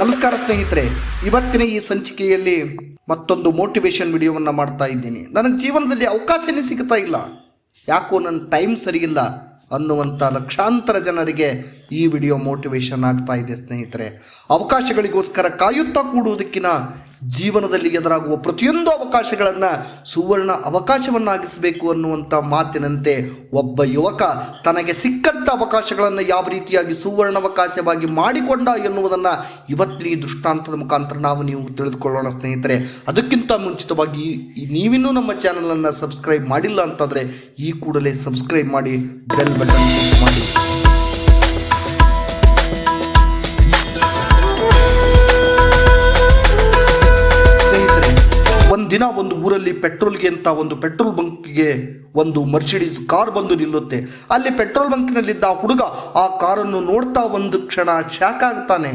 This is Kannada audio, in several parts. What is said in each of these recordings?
ನಮಸ್ಕಾರ ಸ್ನೇಹಿತರೆ, ಇವತ್ತಿನ ಈ ಸಂಚಿಕೆಯಲ್ಲಿ ಮತ್ತೊಂದು ಮೋಟಿವೇಶನ್ ವಿಡಿಯೋವನ್ನು ಮಾಡ್ತಾ ಇದ್ದೀನಿ. ನನಗೆ ಜೀವನದಲ್ಲಿ ಅವಕಾಶನೇ ಸಿಗ್ತಾ ಇಲ್ಲ, ಯಾಕೋ ನನ್ನ ಟೈಮ್ ಸರಿಯಿಲ್ಲ ಅನ್ನುವಂಥ ಲಕ್ಷಾಂತರ ಜನರಿಗೆ ಈ ವಿಡಿಯೋ ಮೋಟಿವೇಶನ್ ಆಗ್ತಾ ಇದೆ. ಸ್ನೇಹಿತರೆ, ಅವಕಾಶಗಳಿಗೋಸ್ಕರ ಕಾಯುತ್ತಾ ಕೂಡುವುದಕ್ಕಿಂತ ಜೀವನದಲ್ಲಿ ಎದುರಾಗುವ ಪ್ರತಿಯೊಂದು ಅವಕಾಶಗಳನ್ನು ಸುವರ್ಣ ಅವಕಾಶವನ್ನಾಗಿಸಬೇಕು ಅನ್ನುವಂಥ ಮಾತಿನಂತೆ ಒಬ್ಬ ಯುವಕ ತನಗೆ ಸಿಕ್ಕಂಥ ಅವಕಾಶಗಳನ್ನು ಯಾವ ರೀತಿಯಾಗಿ ಸುವರ್ಣ ಅವಕಾಶವಾಗಿ ಮಾಡಿಕೊಂಡ ಎನ್ನುವುದನ್ನು ಇವತ್ತಿನ ಈ ದೃಷ್ಟಾಂತದ ಮುಖಾಂತರ ನೀವು ತಿಳಿದುಕೊಳ್ಳೋಣ. ಸ್ನೇಹಿತರೆ, ಅದಕ್ಕಿಂತ ಮುಂಚಿತವಾಗಿ ನೀವಿನ್ನೂ ನಮ್ಮ ಚಾನಲನ್ನು ಸಬ್ಸ್ಕ್ರೈಬ್ ಮಾಡಿಲ್ಲ ಅಂತಂದರೆ ಈ ಕೂಡಲೇ ಸಬ್ಸ್ಕ್ರೈಬ್ ಮಾಡಿ, ಬೆಲ್ ಬಟನ್ ಕ್ಲಿಕ್ ಮಾಡಿ. ಒಂದಿನ ಒಂದು ಊರಲ್ಲಿ ಪೆಟ್ರೋಲ್ಗೆ ಅಂತ ಒಂದು ಪೆಟ್ರೋಲ್ ಬಂಕ್ಗೆ ಒಂದು ಮರ್ಸಿಡೀಸ್ ಕಾರ್ ಬಂದು ನಿಲ್ಲುತ್ತೆ. ಅಲ್ಲಿ ಪೆಟ್ರೋಲ್ ಬಂಕ್ನಲ್ಲಿದ್ದ ಆ ಹುಡುಗ ಆ ಕಾರನ್ನು ನೋಡ್ತಾ ಒಂದು ಕ್ಷಣ ಶಾಕ್ ಆಗ್ತಾನೆ,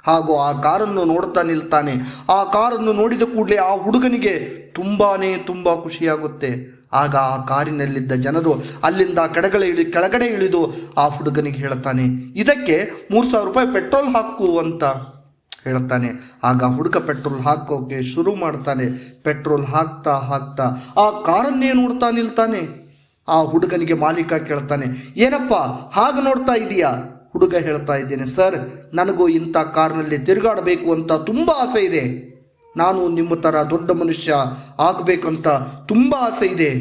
ಹಾಗೂ ಆ ಕಾರನ್ನು ನೋಡ್ತಾ ನಿಲ್ತಾನೆ. ಆ ಕಾರನ್ನು ನೋಡಿದ ಕೂಡಲೇ ಆ ಹುಡುಗನಿಗೆ ತುಂಬ ಖುಷಿಯಾಗುತ್ತೆ. ಆಗ ಆ ಕಾರಿನಲ್ಲಿದ್ದ ಜನರು ಅಲ್ಲಿಂದ ಕೆಳಗಡೆ ಇಳಿದು ಆ ಹುಡುಗನಿಗೆ ಹೇಳ್ತಾನೆ, ಇದಕ್ಕೆ 3,000 ರೂಪಾಯಿ ಪೆಟ್ರೋಲ್ ಹಾಕು ಅಂತ ಹೇಳ್ತಾನೆ. ಆಗ ಹುಡುಗ ಪೆಟ್ರೋಲ್ ಹಾಕೋಕೆ ಶುರು ಮಾಡ್ತಾನೆ. ಪೆಟ್ರೋಲ್ ಹಾಕ್ತಾ ಆ ಕಾರನ್ನೇ ನೋಡ್ತಾ ನಿಲ್ತಾನೆ. ಆ ಹುಡುಗನಿಗೆ ಮಾಲೀಕ ಕೇಳ್ತಾನೆ, ಏನಪ್ಪ ಹಾಗೆ ನೋಡ್ತಾ ಇದೀಯಾ? ಹುಡುಗ ಹೇಳ್ತಾ ಇದ್ದೇನೆ, ಸರ್, ನನಗೂ ಇಂಥ ಕಾರ್ನಲ್ಲಿ ತಿರುಗಾಡಬೇಕು ಅಂತ ತುಂಬ ಆಸೆ ಇದೆ. ನಾನು ನಿಮ್ಮ ಥರ ದೊಡ್ಡ ಮನುಷ್ಯ ಆಗಬೇಕಂತ ತುಂಬ ಆಸೆ ಇದೆ.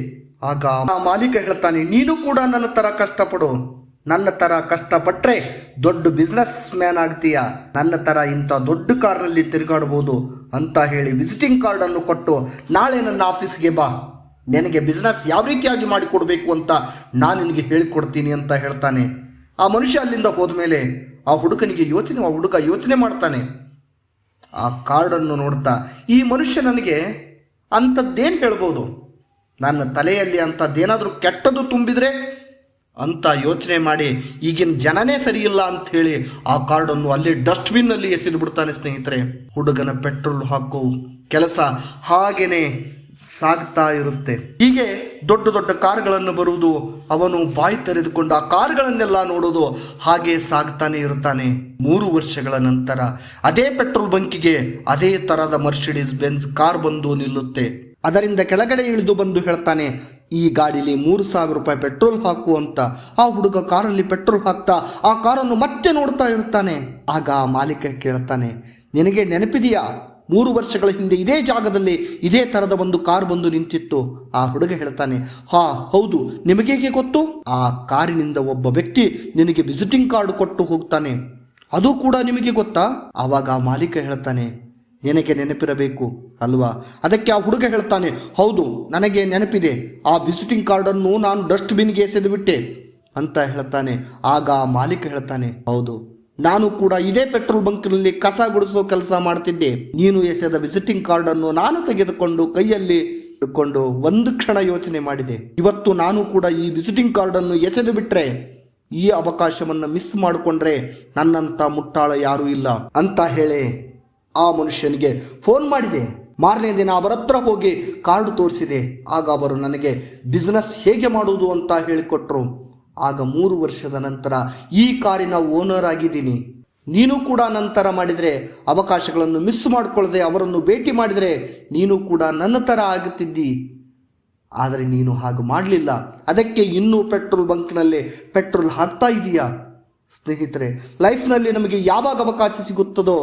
ಆಗ ಆ ಮಾಲೀಕ ಹೇಳ್ತಾನೆ, ನೀನು ಕೂಡ ನನ್ನ ಥರ ಕಷ್ಟಪಡು. ನನ್ನ ಥರ ಕಷ್ಟಪಟ್ಟರೆ ದೊಡ್ಡ ಬಿಸ್ನೆಸ್ ಮ್ಯಾನ್ ಆಗ್ತೀಯ. ನನ್ನ ಥರ ಇಂಥ ದೊಡ್ಡ ಕಾರ್ನಲ್ಲಿ ತಿರುಗಾಡ್ಬೋದು ಅಂತ ಹೇಳಿ ವಿಸಿಟಿಂಗ್ ಕಾರ್ಡನ್ನು ಕೊಟ್ಟು, ನಾಳೆ ನನ್ನ ಆಫೀಸ್ಗೆ ಬಾ, ನಿನಗೆ ಬಿಸ್ನೆಸ್ ಯಾವ ರೀತಿಯಾಗಿ ಮಾಡಿಕೊಡ್ಬೇಕು ಅಂತ ನಾನು ನಿನಗೆ ಹೇಳಿಕೊಡ್ತೀನಿ ಅಂತ ಹೇಳ್ತಾನೆ. ಆ ಮನುಷ್ಯ ಅಲ್ಲಿಂದ ಹೋದ್ಮೇಲೆ ಆ ಹುಡುಗ ಯೋಚನೆ ಮಾಡ್ತಾನೆ. ಆ ಕಾರ್ಡನ್ನು ನೋಡ್ತಾ, ಈ ಮನುಷ್ಯ ನನಗೆ ಅಂಥದ್ದೇನು ಹೇಳ್ಬೋದು? ನನ್ನ ತಲೆಯಲ್ಲಿ ಅಂಥದ್ದೇನಾದರೂ ಕೆಟ್ಟದ್ದು ತುಂಬಿದರೆ ಅಂತ ಯೋಚನೆ ಮಾಡಿ, ಈಗಿನ ಜನನೇ ಸರಿಯಿಲ್ಲ ಅಂತ ಹೇಳಿ ಆ ಕಾರ್ಡನ್ನು ಅಲ್ಲಿ ಡಸ್ಟ್ಬಿನ್ನಲ್ಲಿ ಎಸೆದು ಬಿಡ್ತಾನೆ. ಸ್ನೇಹಿತರೆ, ಹುಡುಗನ ಪೆಟ್ರೋಲ್ ಹಾಕೋ ಕೆಲಸ ಹಾಗೇನೆ ಸಾಗ್ತಾ ಇರುತ್ತೆ. ಹೀಗೆ ದೊಡ್ಡ ಕಾರ್ಗಳನ್ನು ಬರುವುದು, ಅವನು ಬಾಯಿ ತೆರೆದುಕೊಂಡು ಆ ಕಾರ್ಗಳನ್ನೆಲ್ಲ ನೋಡೋದು, ಹಾಗೆ ಸಾಗ್ತಾನೆ ಇರ್ತಾನೆ. 3 ವರ್ಷಗಳ ನಂತರ ಅದೇ ಪೆಟ್ರೋಲ್ ಬಂಕಿಗೆ ಅದೇ ಥರದ ಮರ್ಸಿಡೀಸ್ ಬೆಂಜ್ ಕಾರ್ ಬಂದು ನಿಲ್ಲುತ್ತೆ. ಅದರಿಂದ ಕೆಳಗಡೆ ಇಳಿದು ಬಂದು ಹೇಳ್ತಾನೆ, ಈ ಗಾಡೀಲಿ 3,000 ರೂಪಾಯಿ ಪೆಟ್ರೋಲ್ ಹಾಕು ಅಂತ. ಆ ಹುಡುಗ ಕಾರಲ್ಲಿ ಪೆಟ್ರೋಲ್ ಹಾಕ್ತಾ ಆ ಕಾರನ್ನು ಮತ್ತೆ ನೋಡ್ತಾ ಇರ್ತಾನೆ. ಆಗ ಆ ಮಾಲೀಕ ಕೇಳ್ತಾನೆ, ನಿನಗೆ ನೆನಪಿದೆಯಾ 3 ವರ್ಷಗಳ ಹಿಂದೆ ಇದೇ ಜಾಗದಲ್ಲಿ ಇದೇ ಥರದ ಒಂದು ಕಾರ್ ಬಂದು ನಿಂತಿತ್ತು? ಆ ಹುಡುಗ ಹೇಳ್ತಾನೆ, ಹೌದು, ನಿಮಗೇಗೆ ಗೊತ್ತು? ಆ ಕಾರಿನಿಂದ ಒಬ್ಬ ವ್ಯಕ್ತಿ ನಿನಗೆ ವಿಸಿಟಿಂಗ್ ಕಾರ್ಡ್ ಕೊಟ್ಟು ಹೋಗ್ತಾನೆ, ಅದು ಕೂಡ ನಿಮಗೆ ಗೊತ್ತಾ? ಆವಾಗ ಆ ಮಾಲೀಕ ಹೇಳ್ತಾನೆ, ನಿನಗೆ ನೆನಪಿರಬೇಕು ಅಲ್ವಾ? ಅದಕ್ಕೆ ಆ ಹುಡುಗ ಹೇಳ್ತಾನೆ, ಹೌದು, ನನಗೆ ನೆನಪಿದೆ. ಆ ವಿಸಿಟಿಂಗ್ ಕಾರ್ಡನ್ನು ನಾನು ಡಸ್ಟ್ಬಿನ್ಗೆ ಎಸೆದು ಬಿಟ್ಟೆ ಅಂತ ಹೇಳ್ತಾನೆ. ಆಗ ಆ ಮಾಲೀಕ ಹೇಳ್ತಾನೆ, ಹೌದು, ನಾನು ಕೂಡ ಇದೇ ಪೆಟ್ರೋಲ್ ಬಂಕ್ನಲ್ಲಿ ಕಸ ಗುಡಿಸೋ ಕೆಲಸ ಮಾಡ್ತಿದ್ದೆ. ನೀನು ಎಸೆದ ವಿಸಿಟಿಂಗ್ ಕಾರ್ಡನ್ನು ನಾನು ತೆಗೆದುಕೊಂಡು ಕೈಯಲ್ಲಿ ಇಟ್ಕೊಂಡು ಒಂದು ಕ್ಷಣ ಯೋಚನೆ ಮಾಡಿದೆ. ಇವತ್ತು ನಾನು ಕೂಡ ಈ ವಿಸಿಟಿಂಗ್ ಕಾರ್ಡನ್ನು ಎಸೆದು ಬಿಟ್ರೆ, ಈ ಅವಕಾಶವನ್ನು ಮಿಸ್ ಮಾಡಿಕೊಂಡ್ರೆ ನನ್ನಂತ ಮುಟ್ಟಾಳ ಯಾರೂ ಇಲ್ಲ ಅಂತ ಹೇಳಿ ಆ ಮನುಷ್ಯನಿಗೆ ಫೋನ್ ಮಾಡಿದೆ. ಮಾರನೇ ದಿನ ಅವರ ಹತ್ರ ಹೋಗಿ ಕಾರ್ಡು ತೋರಿಸಿದೆ. ಆಗ ಅವರು ನನಗೆ ಬಿಸ್ನೆಸ್ ಹೇಗೆ ಮಾಡುವುದು ಅಂತ ಹೇಳಿಕೊಟ್ರು. ಆಗ 3 ವರ್ಷದ ನಂತರ ಈ ಕಾರಿನ ಓನರ್ ಆಗಿದ್ದೀನಿ. ನೀನು ಕೂಡ ನಂತರ ಮಾಡಿದರೆ, ಅವಕಾಶಗಳನ್ನು ಮಿಸ್ ಮಾಡಿಕೊಳ್ಳದೆ ಅವರನ್ನು ಭೇಟಿ ಮಾಡಿದರೆ ನೀನು ಕೂಡ ನನ್ನ ಥರ ಆಗುತ್ತಿದ್ದಿ. ಆದರೆ ನೀನು ಹಾಗೆ ಮಾಡಲಿಲ್ಲ. ಅದಕ್ಕೆ ಇನ್ನೂ ಪೆಟ್ರೋಲ್ ಬಂಕ್ನಲ್ಲಿ ಪೆಟ್ರೋಲ್ ಹಾಕ್ತಾ ಇದೀಯಾ? ಸ್ನೇಹಿತರೆ, ಲೈಫ್ನಲ್ಲಿ ನಮಗೆ ಯಾವಾಗ ಅವಕಾಶ ಸಿಗುತ್ತದೋ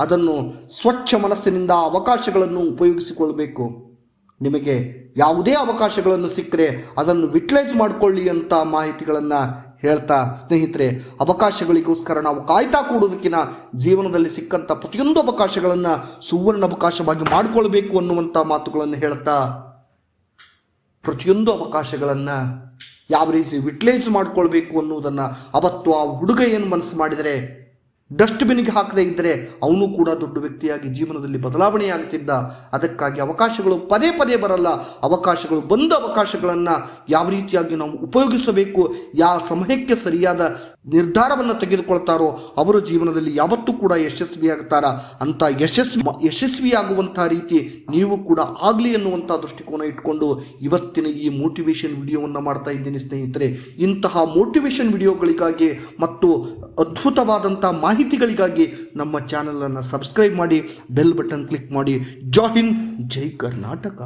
ಅದನ್ನು ಸ್ವಚ್ಛ ಮನಸ್ಸಿನಿಂದ ಅವಕಾಶಗಳನ್ನು ಉಪಯೋಗಿಸಿಕೊಳ್ಬೇಕು. ನಿಮಗೆ ಯಾವುದೇ ಅವಕಾಶಗಳನ್ನು ಸಿಕ್ಕರೆ ಅದನ್ನು ಯುಟಿಲೈಸ್ ಮಾಡಿಕೊಳ್ಳಿ ಅಂತ ಮಾಹಿತಿಗಳನ್ನು ಹೇಳ್ತಾ, ಸ್ನೇಹಿತರೆ, ಅವಕಾಶಗಳಿಗೋಸ್ಕರ ನಾವು ಕಾಯ್ತಾ ಕೂಡೋದಕ್ಕಿಂತ ಜೀವನದಲ್ಲಿ ಸಿಕ್ಕಂಥ ಪ್ರತಿಯೊಂದು ಅವಕಾಶಗಳನ್ನು ಸುವರ್ಣ ಅವಕಾಶವಾಗಿ ಮಾಡಿಕೊಳ್ಬೇಕು ಅನ್ನುವಂಥ ಮಾತುಗಳನ್ನು ಹೇಳ್ತಾ, ಪ್ರತಿಯೊಂದು ಅವಕಾಶಗಳನ್ನು ಯಾವ ರೀತಿ ಯುಟಿಲೈಸ್ ಮಾಡಿಕೊಳ್ಬೇಕು ಅನ್ನೋದನ್ನು ಅವತ್ತು ಆ ಹುಡುಗ ಏನು ಮನಸ್ಸು ಮಾಡಿದರೆ, ಡಸ್ಟ್ಬಿನ್ಗೆ ಹಾಕದೇ ಇದ್ದರೆ ಅವನು ಕೂಡ ದೊಡ್ಡ ವ್ಯಕ್ತಿಯಾಗಿ ಜೀವನದಲ್ಲಿ ಬದಲಾವಣೆಯಾಗ್ತಿದ್ದ. ಅದಕ್ಕಾಗಿ ಅವಕಾಶಗಳು ಪದೇ ಬರಲ್ಲ. ಅವಕಾಶಗಳು ಬಂದ ಅವಕಾಶಗಳನ್ನು ಯಾವ ರೀತಿಯಾಗಿ ನಾವು ಉಪಯೋಗಿಸಬೇಕು, ಯಾವ ಸಮಯಕ್ಕೆ ಸರಿಯಾದ ನಿರ್ಧಾರವನ್ನು ತೆಗೆದುಕೊಳ್ತಾರೋ ಅವರ ಜೀವನದಲ್ಲಿ ಯಾವತ್ತೂ ಕೂಡ ಯಶಸ್ವಿಯಾಗ್ತಾರ. ಅಂತ ಯಶಸ್ವಿಯಾಗುವಂತಹ ರೀತಿ ನೀವು ಕೂಡ ಆಗಲಿ ಎನ್ನುವಂಥ ದೃಷ್ಟಿಕೋನ ಇಟ್ಕೊಂಡು ಇವತ್ತಿನ ಈ ಮೋಟಿವೇಶನ್ ವಿಡಿಯೋವನ್ನು ಮಾಡ್ತಾ ಇದ್ದೀನಿ ಸ್ನೇಹಿತರೆ. ಇಂತಹ ಮೋಟಿವೇಶನ್ ವಿಡಿಯೋಗಳಿಗಾಗಿ ಮತ್ತು ಅದ್ಭುತವಾದಂಥ ಮಾಹಿತಿಗಳಿಗಾಗಿ ನಮ್ಮ ಚಾನಲನ್ನು ಸಬ್ಸ್ಕ್ರೈಬ್ ಮಾಡಿ, ಬೆಲ್ ಬಟನ್ ಕ್ಲಿಕ್ ಮಾಡಿ. ಜೈ ಹಿಂದ್, ಜೈ ಕರ್ನಾಟಕ.